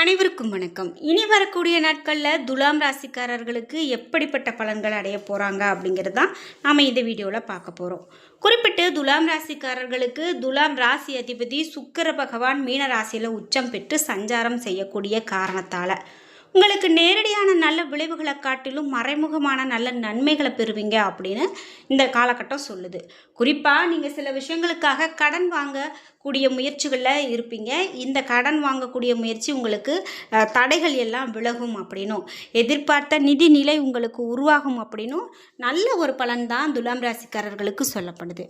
அனைவருக்கும் வணக்கம். இனி வரக்கூடிய நாட்களில் துலாம் ராசிக்காரர்களுக்கு எப்படிப்பட்ட பலன்கள் அடைய போகிறாங்க அப்படிங்கிறது தான் நாம் இந்த வீடியோவில் பார்க்க போகிறோம். குறிப்பிட்டு துலாம் ராசிக்காரர்களுக்கு துலாம் ராசி அதிபதி சுக்கிர பகவான் மீன ராசியில் உச்சம் பெற்று சஞ்சாரம் செய்யக்கூடிய காரணத்தால் உங்களுக்கு நேரடியான நல்ல விளைவுகளை காட்டிலும் மறைமுகமான நல்ல நன்மைகளை பெறுவீங்க அப்படின்னு இந்த காலகட்டம் சொல்லுது. குறிப்பாக நீங்கள் சில விஷயங்களுக்காக கடன் வாங்கக்கூடிய முயற்சிகளில் இருப்பீங்க. இந்த கடன் வாங்கக்கூடிய முயற்சி உங்களுக்கு தடைகள் எல்லாம் விலகும் அப்படின்னும், எதிர்பார்த்த நிதி நிலை உங்களுக்கு உருவாகும் அப்படின்னும் நல்ல ஒரு பலன் தான் துலாம் ராசிக்காரர்களுக்கு சொல்லப்படுது.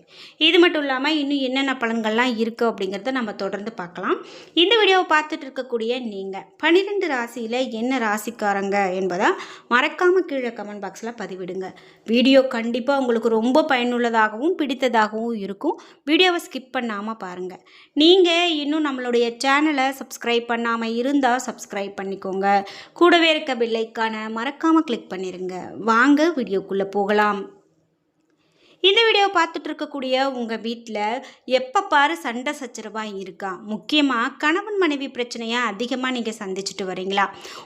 இது மட்டும் இல்லாமல் இன்னும் என்னென்ன பலன்கள்லாம் இருக்குது அப்படிங்கிறத நம்ம தொடர்ந்து பார்க்கலாம். இந்த வீடியோவை பார்த்துட்டு இருக்கக்கூடிய நீங்கள் 12 ராசியில் என்ன ராசிக்காரங்க என்பதை மறக்காமல் கீழே கமெண்ட் பாக்ஸில் பதிவிடுங்க. வீடியோ கண்டிப்பாக உங்களுக்கு ரொம்ப பயனுள்ளதாகவும் பிடித்ததாகவும் இருக்கும். வீடியோவை ஸ்கிப் பண்ணாமல் பாருங்கள். நீங்கள் இன்னும் நம்மளுடைய சேனலை சப்ஸ்கிரைப் பண்ணாமல் இருந்தால் சப்ஸ்கிரைப் பண்ணிக்கோங்க. கூடவே இருக்க பெல் ஐக்கானை மறக்காமல் கிளிக் பண்ணிடுங்க. வாங்க வீடியோக்குள்ளே போகலாம். இந்த வீடியோ பார்த்துட்டு இருக்கக்கூடிய உங்கள் வீட்டில் எப்போ பாரு சண்டை சச்சரவாக இருக்கா? முக்கியமாக கணவன் மனைவி பிரச்சனையை அதிகமாக நீங்கள் சந்திச்சுட்டு வரீங்களா?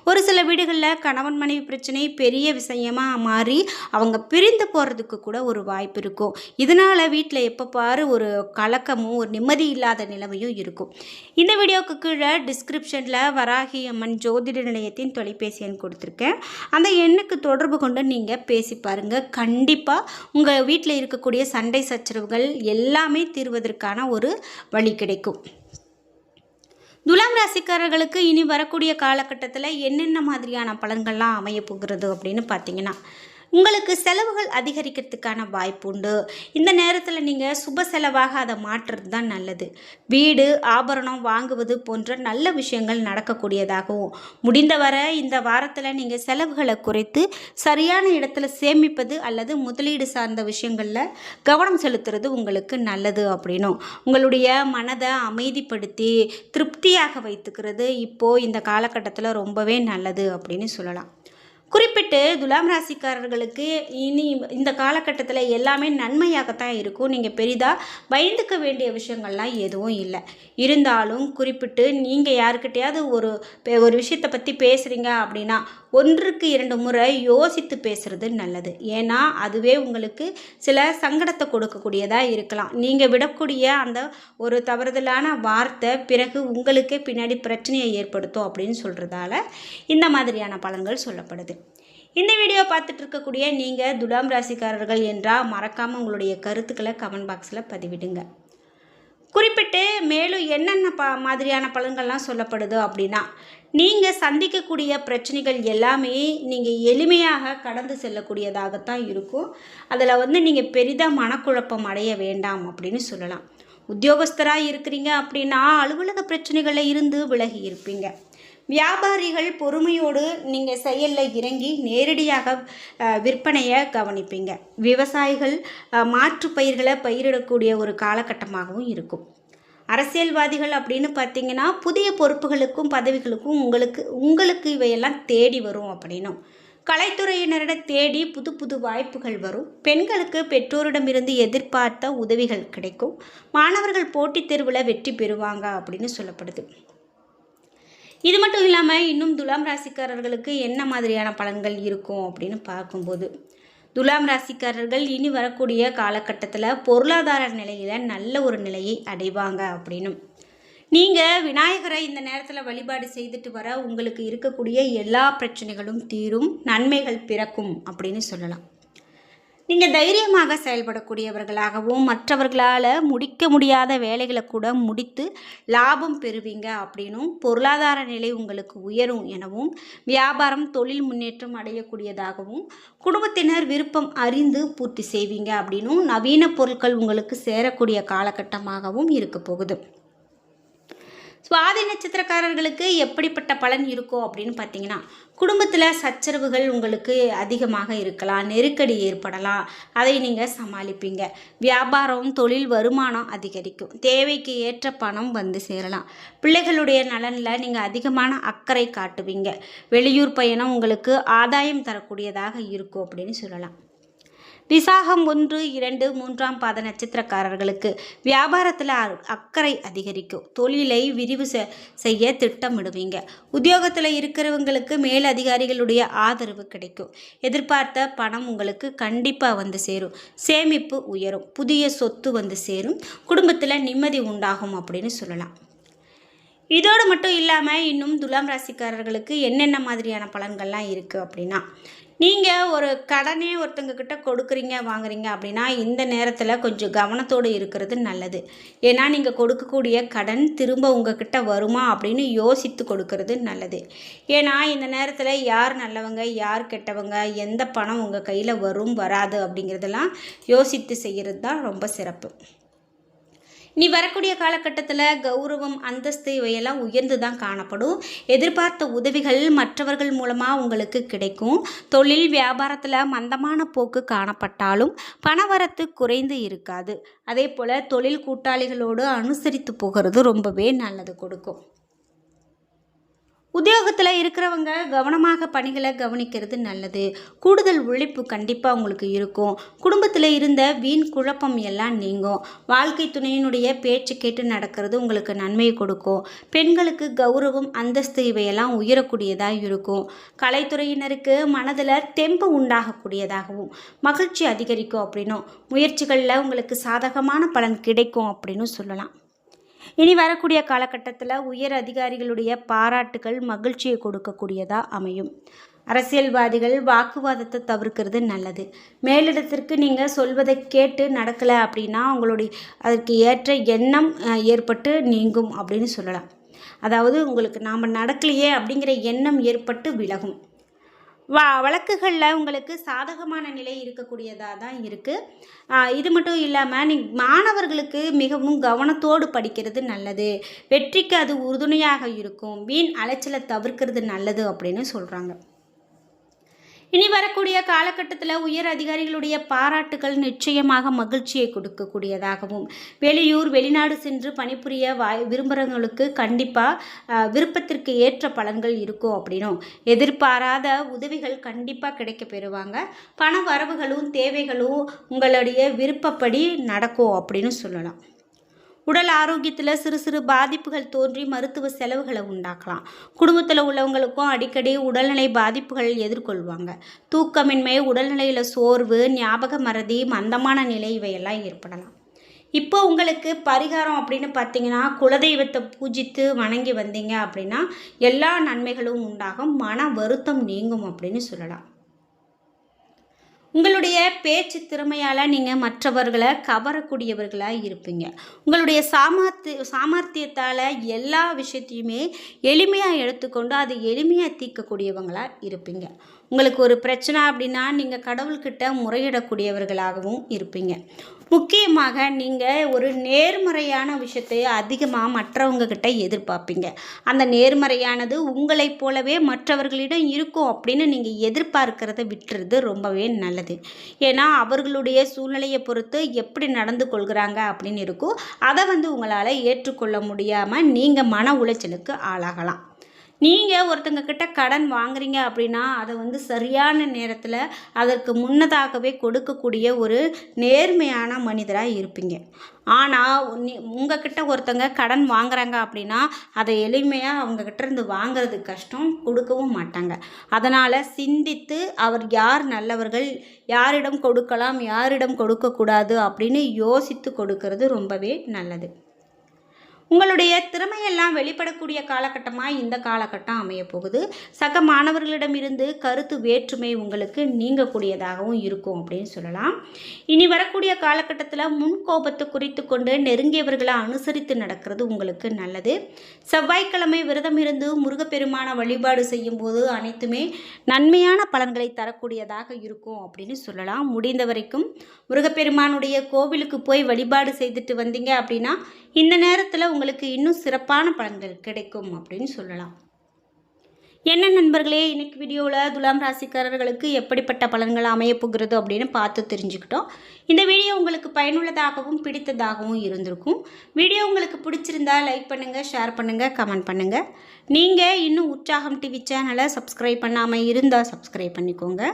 ஒரு சில வீடுகளில் கணவன் மனைவி பிரச்சனை பெரிய விஷயமாக மாறி அவங்க பிரிந்து போகிறதுக்கு கூட ஒரு வாய்ப்பு இருக்கும். இதனால் வீட்டில் எப்போ பாரு ஒரு கலக்கமும் ஒரு நிம்மதி இல்லாத நிலைமையும் இருக்கும். இந்த வீடியோவுக்கு கீழே டிஸ்கிரிப்ஷனில் வராகி அம்மன் ஜோதிட நிலையத்தின் தொலைபேசி எண் கொடுத்துருக்கேன். அந்த எண்ணுக்கு தொடர்பு கொண்டு நீங்கள் பேசி பாருங்கள். கண்டிப்பாக உங்கள் வீட்டில் இருக்கக்கூடிய சண்டை சச்சரவுகள் எல்லாமே தீர்வதற்கான ஒரு வழி கிடைக்கும். துலாம் ராசிக்காரர்களுக்கு இனி வரக்கூடிய காலகட்டத்தில் என்னென்ன மாதிரியான பலன்கள்லாம் அமைய போகிறது அப்படின்னு பார்த்தீங்கன்னா, உங்களுக்கு செலவுகள் அதிகரிக்கிறதுக்கான வாய்ப்பு உண்டு. இந்த நேரத்தில் நீங்கள் சுப செலவாக அதை மாற்றுறது தான் நல்லது. வீடு ஆபரணம் வாங்குவது போன்ற நல்ல விஷயங்கள் நடக்கக்கூடியதாகவும், முடிந்தவரை இந்த வாரத்தில் நீங்கள் செலவுகளை குறைத்து சரியான இடத்துல சேமிப்பது அல்லது முதலீடு சார்ந்த விஷயங்களில் கவனம் செலுத்துறது உங்களுக்கு நல்லது அப்படின்னும், உங்களுடைய மனதை அமைதிப்படுத்தி திருப்தியாக வைத்துக்கிறது இப்போது இந்த காலகட்டத்தில் ரொம்பவே நல்லது அப்படின்னு சொல்லலாம். குறிப்பிட்டு துலாம் ராசிக்காரர்களுக்கு இனி இந்த காலகட்டத்தில் எல்லாமே நன்மையாகத்தான் இருக்கும். நீங்கள் பெரிதாக பயந்துக்க வேண்டிய விஷயங்கள்லாம் எதுவும் இல்லை. இருந்தாலும் குறிப்பிட்டு நீங்கள் யாருக்கிட்டையாவது ஒரு விஷயத்தை பற்றி பேசுகிறீங்க அப்படின்னா 1க்கு 2 முறை யோசித்து பேசுகிறது நல்லது. ஏன்னா அதுவே உங்களுக்கு சில சங்கடத்தை கொடுக்கக்கூடியதாக இருக்கலாம். நீங்கள் விடக்கூடிய அந்த ஒரு தவறுதலான வார்த்தை பிறகு உங்களுக்கே பின்னாடி பிரச்சனையை ஏற்படுத்தும் அப்படின்னு சொல்கிறதால இந்த மாதிரியான பலன்கள் சொல்லப்படுது. இந்த வீடியோ பார்த்துட்டு இருக்கக்கூடிய நீங்கள் துலாம் ராசிக்காரர்கள் என்றால் மறக்காமல் உங்களுடைய கருத்துக்களை கமெண்ட் பாக்ஸில் பதிவிடுங்க. குறிப்பிட்டு மேலும் என்னென்ன மாதிரியான பலன்கள்லாம் சொல்லப்படுது அப்படின்னா, நீங்கள் சந்திக்கக்கூடிய பிரச்சனைகள் எல்லாமே நீங்கள் எளிமையாக கடந்து செல்லக்கூடியதாகத்தான் இருக்கும். அதில் நீங்கள் பெரிதாக மனக்குழப்பம் அடைய வேண்டாம் அப்படின்னு சொல்லலாம். உத்தியோகஸ்தராக இருக்கிறீங்க அப்படின்னா அலுவலக பிரச்சனைகளில் இருந்து விலகி இருப்பீங்க. வியாபாரிகள் பொறுமையோடு நீங்கள் செயலில் இறங்கி நேரடியாக விற்பனையை கவனிப்பீங்க. விவசாயிகள் மாற்று பயிர்களை பயிரிடக்கூடிய ஒரு காலகட்டமாகவும் இருக்கும். அரசியல்வாதிகள் அப்படின்னு பார்த்தீங்கன்னா புதிய பொறுப்புகளுக்கும் பதவிகளுக்கும் உங்களுக்கு இவையெல்லாம் தேடி வரும் அப்படின்னும், கலைத்துறையினரிடம் தேடி புது புது வாய்ப்புகள் வரும். பெண்களுக்கு பெற்றோரிடமிருந்து எதிர்பார்த்த உதவிகள் கிடைக்கும். மாணவர்கள் போட்டித் தேர்வில் வெற்றி பெறுவாங்க அப்படின்னு சொல்லப்படுது. இது மட்டும் இல்லாமல் இன்னும் துலாம் ராசிக்காரர்களுக்கு என்ன மாதிரியான பலன்கள் இருக்கும் அப்படின்னு பார்க்கும்போது, துலாம் ராசிக்காரர்கள் இனி வரக்கூடிய காலகட்டத்தில் பொருளாதார நிலையில் நல்ல ஒரு நிலையை அடைவாங்க அப்படின்னும், நீங்கள் விநாயகரை இந்த நேரத்தில் வழிபாடு செய்துட்டு வர உங்களுக்கு இருக்கக்கூடிய எல்லா பிரச்சனைகளும் தீரும், நன்மைகள் பிறக்கும் அப்படின்னு சொல்லலாம். நீங்கள் தைரியமாக செயல்படக்கூடியவர்களாகவும் மற்றவர்களால் முடிக்க முடியாத வேலைகளை கூட முடித்து லாபம் பெறுவீங்க அப்படின்னும், பொருளாதார நிலை உங்களுக்கு உயரும் எனவும், வியாபாரம் தொழில் முன்னேற்றம் அடையக்கூடியதாகவும், குடும்பத்தினர் விருப்பம் அறிந்து பூர்த்தி செய்வீங்க அப்படின்னும், நவீன பொருட்கள் உங்களுக்கு சேரக்கூடிய காலகட்டமாகவும் இருக்க போகுது. சுவாதி நட்சத்திரக்காரர்களுக்கு எப்படிப்பட்ட பலன் இருக்கும் அப்படின்னு பார்த்தீங்கன்னா, குடும்பத்தில் சச்சரவுகள் உங்களுக்கு அதிகமாக இருக்கலாம், நெருக்கடி ஏற்படலாம். அதை நீங்கள் சமாளிப்பீங்க. வியாபாரம் தொழில் வருமானம் அதிகரிக்கும். தேவைக்கு ஏற்ற பணம் வந்து சேரலாம். பிள்ளைகளுடைய நலனில் நீங்கள் அதிகமான அக்கறை காட்டுவீங்க. வெளியூர் பயணம் உங்களுக்கு ஆதாயம் தரக்கூடியதாக இருக்கும் அப்படின்னு சொல்லலாம். விசாகம் 1, 2, 3ஆம் பாத நட்சத்திரக்காரர்களுக்கு வியாபாரத்தில் அக்கறை அதிகரிக்கும். தொழிலை விரிவு செய்ய திட்டமிடுவீங்க. உத்தியோகத்தில் இருக்கிறவங்களுக்கு மேல் அதிகாரிகளுடைய ஆதரவு கிடைக்கும். எதிர்பார்த்த பணம் உங்களுக்கு கண்டிப்பாக வந்து சேரும். சேமிப்பு உயரும். புதிய சொத்து வந்து சேரும். குடும்பத்தில் நிம்மதி உண்டாகும் அப்படின்னு சொல்லலாம். இதோடு மட்டும் இல்லாமல் இன்னும் துலாம் ராசிக்காரர்களுக்கு என்னென்ன மாதிரியான பலன்கள்லாம் இருக்குது அப்படின்னா, நீங்கள் ஒரு கடனே ஒருத்தங்கக்கிட்ட கொடுக்குறீங்க வாங்குறீங்க அப்படின்னா இந்த நேரத்தில் கொஞ்சம் கவனத்தோடு இருக்கிறது நல்லது. ஏன்னா நீங்கள் கொடுக்கக்கூடிய கடன் திரும்ப உங்ககிட்ட வருமா அப்படின்னு யோசித்து கொடுக்கறது நல்லது. ஏன்னா இந்த நேரத்தில் யார் நல்லவங்க யார் கெட்டவங்க, எந்த பணம் உங்கள் கையில் வரும் வராது அப்படிங்கிறதெல்லாம் யோசித்து செய்கிறது தான் ரொம்ப சிறப்பு. நீ வரக்கூடிய காலகட்டத்தில் கௌரவம் அந்தஸ்து இவையெல்லாம் உயர்ந்து தான் காணப்படும். எதிர்பார்த்த உதவிகள் மற்றவர்கள் மூலமாக உங்களுக்கு கிடைக்கும். தொழில் வியாபாரத்தில் மந்தமான போக்கு காணப்பட்டாலும் பணவரத்து குறைந்து இருக்காது. அதே போல் தொழில் கூட்டாளிகளோடு அனுசரித்து போகிறது ரொம்பவே நல்லது கொடுக்கும். உத்தியோகத்தில் இருக்கிறவங்க கவனமாக பணிகளை கவனிக்கிறது நல்லது. கூடுதல் உழைப்பு கண்டிப்பாக உங்களுக்கு இருக்கும். குடும்பத்தில் இருந்த வீண் குழப்பம் எல்லாம் நீங்கும். வாழ்க்கை துணையினுடைய பேச்சு கேட்டு நடக்கிறது உங்களுக்கு நன்மையை கொடுக்கும். பெண்களுக்கு கௌரவம் அந்தஸ்து இவையெல்லாம் உயரக்கூடியதாக இருக்கும். கலைத்துறையினருக்கு மனதில் தெம்பு உண்டாகக்கூடியதாகவும் மகிழ்ச்சி அதிகரிக்கும் அப்படின்னும் முயற்சிகளில் உங்களுக்கு சாதகமான பலன் கிடைக்கும் அப்படின்னு சொல்லலாம். இனி வரக்கூடிய காலகட்டத்தில் உயர் அதிகாரிகளுடைய பாராட்டுகள் மகிழ்ச்சியை கொடுக்கக்கூடியதாக அமையும். அரசியல்வாதிகள் வாக்குவாதத்தை தவிர்க்கிறது நல்லது. மேலிடத்திற்கு நீங்கள் சொல்வதை கேட்டு நடக்கலை அப்படின்னா உங்களுடைய அதற்கு ஏற்ற எண்ணம் ஏற்பட்டு நீங்கும் அப்படின்னு சொல்லலாம். அதாவது உங்களுக்கு நாம் நடக்கலையே அப்படிங்கிற எண்ணம் ஏற்பட்டு விலகும். வழக்குகளில் உங்களுக்கு சாதகமான நிலை இருக்கக்கூடியதாக தான் இருக்குது. இது மட்டும் இல்லாமல் மாணவர்களுக்கு மிகவும் கவனத்தோடு படிக்கிறது நல்லது. வெற்றிக்கு அது உறுதுணையாக இருக்கும். வீண் அலைச்சலை தவிர்க்கிறது நல்லது அப்படின்னு சொல்கிறாங்க. இனி வரக்கூடிய காலகட்டத்தில் உயர் அதிகாரிகளுடைய பாராட்டுகள் நிச்சயமாக மகிழ்ச்சியை கொடுக்கக்கூடியதாகவும் வெளியூர் வெளிநாடு சென்று பணிபுரிய விரும்புகிறவங்களுக்கு கண்டிப்பாக விருப்பத்திற்கு ஏற்ற பலன்கள் இருக்கும் அப்படின்னும் எதிர்பாராத உதவிகள் கண்டிப்பாக கிடைக்க பெறுவாங்க. பண வரவுகளும் தேவைகளும் உங்களுடைய விருப்பப்படி நடக்கும் அப்படின்னு சொல்லலாம். உடல் ஆரோக்கியத்தில் சிறு சிறு பாதிப்புகள் தோன்றி மருத்துவ செலவுகளை உண்டாக்கலாம். குடும்பத்தில் உள்ளவங்களுக்கும் அடிக்கடி உடல்நிலை பாதிப்புகள் எதிர்கொள்வாங்க. தூக்கமின்மை, உடல்நிலையில் சோர்வு, ஞாபக மறதி, மந்தமான நிலை இவையெல்லாம் ஏற்படலாம். இப்போ உங்களுக்கு பரிகாரம் அப்படின்னு பார்த்தீங்கன்னா, குலதெய்வத்தை பூஜித்து வணங்கி வந்தீங்க அப்படின்னா எல்லா நன்மைகளும் உண்டாகும். மன வருத்தம் நீங்கும் அப்படின்னு சொல்லலாம். உங்களுடைய பேச்சு திறமையால் நீங்கள் மற்றவர்களை கவரக்கூடியவர்களாக இருப்பீங்க. உங்களுடைய சாமர்த்தியத்தால் எல்லா விஷயத்தையுமே எளிமையாக எடுத்துக்கொண்டு அதை எளிமையாக தீர்க்கக்கூடியவங்களாக இருப்பீங்க. உங்களுக்கு ஒரு பிரச்சனை அப்படின்னா நீங்கள் கடவுள்கிட்ட முறையிடக்கூடியவர்களாகவும் இருப்பீங்க. முக்கியமாக நீங்கள் ஒரு நேர்மறையான விஷயத்தை அதிகமாக மற்றவங்கக்கிட்ட எதிர்பார்ப்பீங்க. அந்த நேர்மறையானது உங்களைப் போலவே மற்றவர்களிடம் இருக்கும் அப்படின்னு நீங்கள் எதிர்பார்க்கிறத விட்டுறது ரொம்பவே நல்லது. ஏன்னா அவர்களுடைய சூழ்நிலையை பொறுத்து எப்படி நடந்து கொள்கிறாங்க அப்படின்னு இருக்கும். அதை உங்களால் ஏற்றுக்கொள்ள முடியாமல் நீங்கள் மன உளைச்சலுக்கு ஆளாகலாம். நீங்கள் ஒருத்தங்க கிட்ட கடன் வாங்குறீங்க அப்படின்னா அதை சரியான நேரத்தில் அதற்கு முன்னதாகவே கொடுக்கக்கூடிய ஒரு நேர்மையான மனிதராக இருப்பீங்க. ஆனால் உங்ககிட்ட ஒருத்தங்க கடன் வாங்குறாங்க அப்படின்னா அதை எளிமையாக அவங்கக்கிட்ட இருந்து வாங்கிறது கஷ்டம், கொடுக்கவும் மாட்டாங்க. அதனால் சிந்தித்து அவர் யார் நல்லவர்கள், யாரிடம் கொடுக்கலாம் யாரிடம் கொடுக்கக்கூடாது அப்படின்னு யோசித்து கொடுக்கறது ரொம்பவே நல்லது. உங்களுடைய திறமையெல்லாம் வெளிப்படக்கூடிய காலகட்டமாக இந்த காலகட்டம் அமைய போகுது. சக மாணவர்களிடமிருந்து கருத்து வேற்றுமை உங்களுக்கு நீங்கக்கூடியதாகவும் இருக்கும் அப்படின்னு சொல்லலாம். இனி வரக்கூடிய காலகட்டத்தில் முன்கோபத்தை குறித்து கொண்டு நெருங்கியவர்களை அனுசரித்து நடக்கிறது உங்களுக்கு நல்லது. செவ்வாய்க்கிழமை விரதம் இருந்து முருகப்பெருமான வழிபாடு செய்யும் போது அனைத்துமே நன்மையான பலன்களை தரக்கூடியதாக இருக்கும் அப்படின்னு சொல்லலாம். முடிந்த வரைக்கும் முருகப்பெருமானுடைய கோவிலுக்கு போய் வழிபாடு செய்துட்டு வந்தீங்க அப்படின்னா இந்த நேரத்தில் உங்களுக்கு இன்னும் சிறப்பான பலன்கள் கிடைக்கும் அப்படின்னு சொல்லலாம். என்ன நண்பர்களே, இன்னைக்கு வீடியோவில் துலாம் ராசிக்காரர்களுக்கு எப்படிப்பட்ட பலன்கள் அமையப் போகிறது அப்படின்னு பார்த்து தெரிஞ்சுக்கிட்டோம். இந்த வீடியோ உங்களுக்கு பயனுள்ளதாகவும் பிடித்ததாகவும் இருந்திருக்கும். வீடியோ உங்களுக்கு பிடிச்சிருந்தா லைக் பண்ணுங்கள், ஷேர் பண்ணுங்கள், கமெண்ட் பண்ணுங்கள். நீங்கள் இன்னும் உற்சாகம் டிவி சேனலை சப்ஸ்கிரைப் பண்ணாமல் இருந்தால் சப்ஸ்கிரைப் பண்ணிக்கோங்க.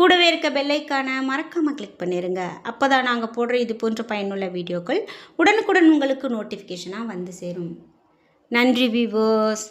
கூடவே இருக்க பெல்லைக்கான மறக்காமல் கிளிக் பண்ணிடுங்க. அப்போ தான் நாங்கள் போடுற இது போன்ற பயனுள்ள வீடியோக்கள் உடனுக்குடன் உங்களுக்கு நோட்டிஃபிகேஷனாக வந்து சேரும். நன்றி வியூவர்ஸ்.